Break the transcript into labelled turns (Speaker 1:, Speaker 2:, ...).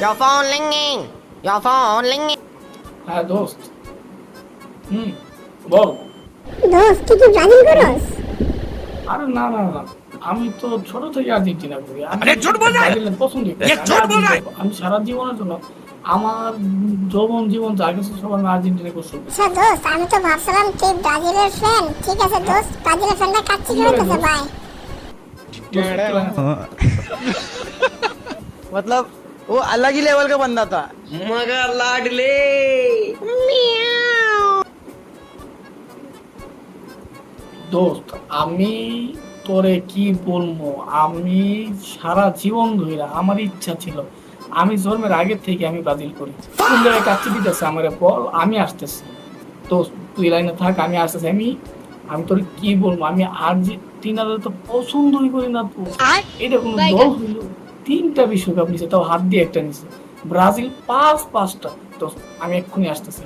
Speaker 1: Your phone ringing. Your phone ringing.
Speaker 2: হ্যাঁ দোস্ত, বল।
Speaker 3: দোস্ত তুই কি ব্রাজিল করস?
Speaker 2: আরে না না না, আমি তো ছোট থেকে আর্জেন্টিনা করি। ব্রাজিলের পছন্দই করি। আমি সারা জীবনের জন্য আমার যৌবন জীবন যা কিছু সব আমি আর্জেন্টিনা করছি।
Speaker 3: আচ্ছা দোস্ত, আমি তো ভাবছিলাম তুই ব্রাজিলের ফ্যান। ঠিক আছে দোস্ত, ব্রাজিলের ফ্যানটা কাচ্চি কি হইতেছে ভাই?
Speaker 4: मतलब वो अलग ही लेवल का बंदा था।
Speaker 1: मगर लाडले.
Speaker 2: দোস্ত আমি তোরে কি বলবো, আমি সারা জীবন ধরে আমার ইচ্ছা ছিল, আমি জন্মের আগের থেকে আমি ব্রাজিল করি। কোন জায়গায় কাচ্চি দিতেছে আমার বল, আমি আসতেছি। তো তুই লাইনে থাক, আমি আসতেছি। আমি আমি তোর কি বলবো, আমি আর্জেন্টিনার তো পছন্দই করি না। তো এটা কোনো দল হইল? 3টা বিশ্বকাপ নিছে, তাও হাত দিয়ে একটা নিছে। ব্রাজিল 5টা। তো আমি এক্ষুনি আসতেছি।